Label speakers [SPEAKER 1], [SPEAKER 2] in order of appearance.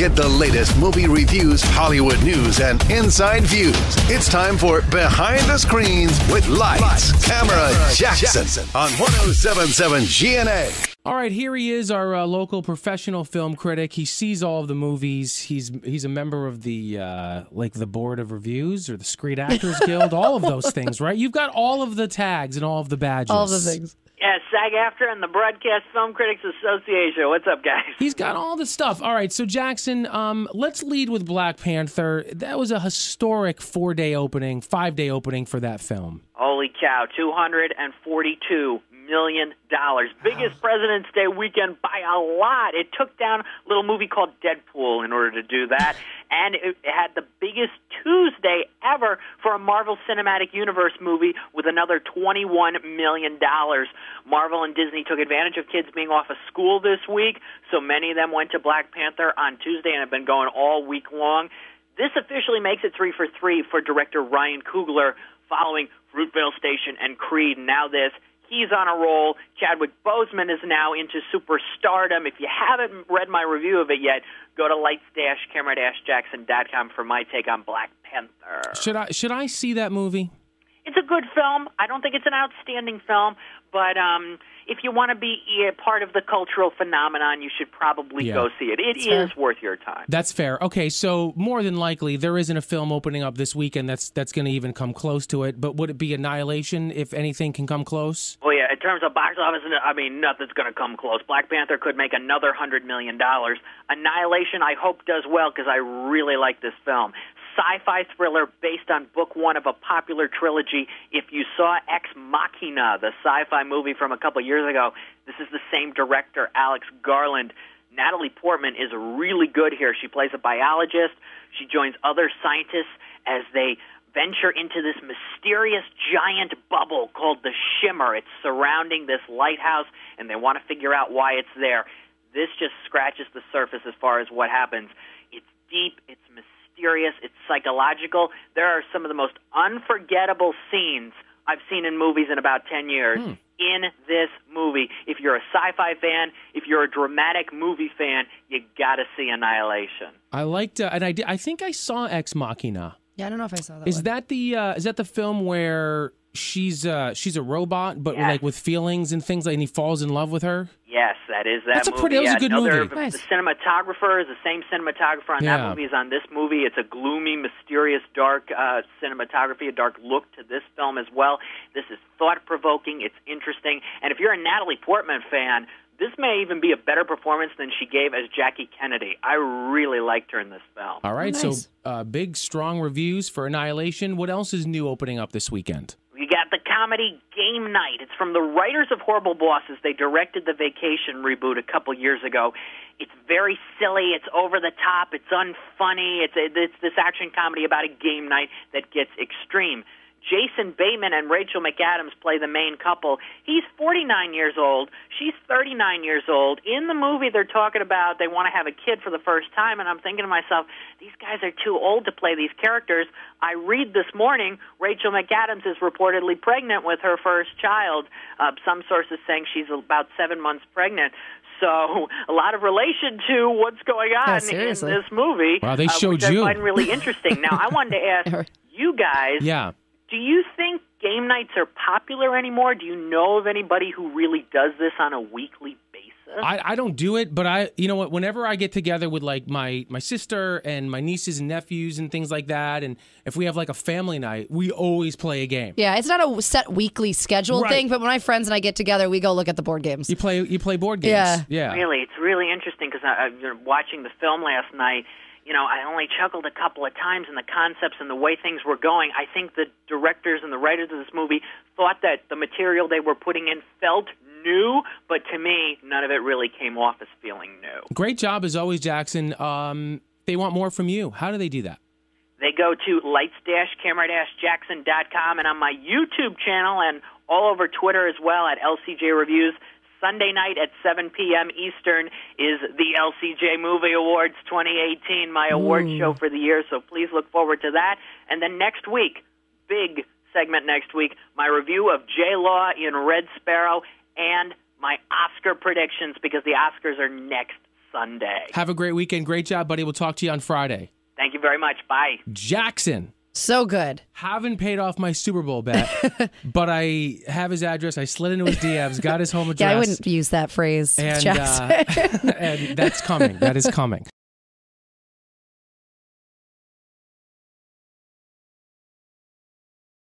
[SPEAKER 1] Get the latest movie reviews, Hollywood news, and inside views. It's time for Behind the Screens with Lights, Camera, Jackson on 107.7 GNA.
[SPEAKER 2] All right, here he is, our local professional film critic. He sees all of the movies. He's a member of the the board of reviews or the Screen Actors Guild, all of those things, right? You've got all of the tags and all of the badges.
[SPEAKER 3] All the things.
[SPEAKER 4] Yeah, SAG-AFTRA and the Broadcast Film Critics Association. What's up, guys?
[SPEAKER 2] He's got all the stuff. All right, so Jackson, let's lead with Black Panther. That was a historic 5-day opening for that film.
[SPEAKER 4] Holy cow, $242 million. Biggest President's Day weekend by a lot. It took down a little movie called Deadpool in order to do that, and it had the biggest Tuesday ever for a Marvel Cinematic Universe movie with another $21 million. Marvel and Disney took advantage of kids being off of school this week, so many of them went to Black Panther on Tuesday and have been going all week long. This officially makes it 3 for 3 for director Ryan Coogler following Fruitvale Station and Creed. Now this. He's on a roll. Chadwick Boseman is now into superstardom. If you haven't read my review of it yet, go to lights-camera-jackson.com for my take on Black Panther.
[SPEAKER 2] Should I see that movie?
[SPEAKER 4] It's a good film. I don't think it's an outstanding film, but if you want to be a part of the cultural phenomenon, you should probably go see it. It is worth your time.
[SPEAKER 2] That's fair. Okay, so more than likely, there isn't a film opening up this weekend that's going to even come close to it, but would it be Annihilation if anything can come close?
[SPEAKER 4] Oh, yeah. In terms of box office, I mean, nothing's going to come close. Black Panther could make another $100 million. Annihilation, I hope, does well because I really like this film. Sci-fi thriller based on book one of a popular trilogy. If you saw Ex Machina, the sci-fi movie from a couple years ago, this is the same director, Alex Garland. Natalie Portman is really good here. She plays a biologist. She joins other scientists as they venture into this mysterious giant bubble called the Shimmer. It's surrounding this lighthouse, and they want to figure out why it's there. This just scratches the surface as far as what happens. It's deep, it's mysterious, it's psychological. There are some of the most unforgettable scenes I've seen in movies in about 10 years in this movie. If you're a sci-fi fan, if you're a dramatic movie fan, you got to see Annihilation.
[SPEAKER 2] I liked, and I think I saw Ex Machina.
[SPEAKER 3] Yeah, I don't know if I saw that.
[SPEAKER 2] Is that the film where she's a robot, but like with feelings and things, and he falls in love with her?
[SPEAKER 4] Yes, that is that movie.
[SPEAKER 2] That was a good movie.
[SPEAKER 4] The cinematographer is the same cinematographer on that movie as on this movie. It's a gloomy, mysterious, dark cinematography, a dark look to this film as well. This is thought-provoking. It's interesting. And if you're a Natalie Portman fan, this may even be a better performance than she gave as Jackie Kennedy. I really liked her in this film.
[SPEAKER 2] All right, nice. So big, strong reviews for Annihilation. What else is new opening up this weekend?
[SPEAKER 4] You got the comedy Game Night. It's from the writers of Horrible Bosses. They directed the Vacation reboot a couple years ago. It's very silly. It's over the top. It's unfunny. It's this action comedy about a game night that gets extreme. Jason Bateman and Rachel McAdams play the main couple. He's 49 years old. She's 39 years old. In the movie, they're talking about they want to have a kid for the first time, and I'm thinking to myself, these guys are too old to play these characters. I read this morning, Rachel McAdams is reportedly pregnant with her first child. Some sources saying she's about 7 months pregnant. So a lot of relation to what's going on in this movie.
[SPEAKER 2] Wow, they showed
[SPEAKER 4] which
[SPEAKER 2] you.
[SPEAKER 4] I find really interesting. Now, I wanted to ask you guys, do you think game nights are popular anymore? Do you know of anybody who really does this on a weekly basis?
[SPEAKER 2] I don't do it, but you know what? Whenever I get together with like my sister and my nieces and nephews and things like that, and if we have like a family night, we always play a game.
[SPEAKER 3] Yeah, it's not a set weekly scheduled thing, but when my friends and I get together, we go look at the board games.
[SPEAKER 2] You play board games. Yeah.
[SPEAKER 4] Really, it's really interesting because I was watching the film last night. You know, I only chuckled a couple of times in the concepts and the way things were going. I think the directors and the writers of this movie thought that the material they were putting in felt new, but to me, none of it really came off as feeling new.
[SPEAKER 2] Great job, as always, Jackson. They want more from you. How do they do that?
[SPEAKER 4] They go to lights-camera-jackson.com and on my YouTube channel and all over Twitter as well at LCJ Reviews. Sunday night at 7 p.m. Eastern is the LCJ Movie Awards 2018, my award show for the year, so please look forward to that. And then next week, big segment next week, my review of J-Law in Red Sparrow and my Oscar predictions because the Oscars are next Sunday.
[SPEAKER 2] Have a great weekend. Great job, buddy. We'll talk to you on Friday.
[SPEAKER 4] Thank you very much. Bye.
[SPEAKER 2] Jackson.
[SPEAKER 3] So good.
[SPEAKER 2] Haven't paid off my Super Bowl bet, but I have his address. I slid into his DMs, got his home address.
[SPEAKER 3] Yeah, I wouldn't use that phrase,
[SPEAKER 2] and,
[SPEAKER 3] Jackson.
[SPEAKER 2] and that's coming. That is coming.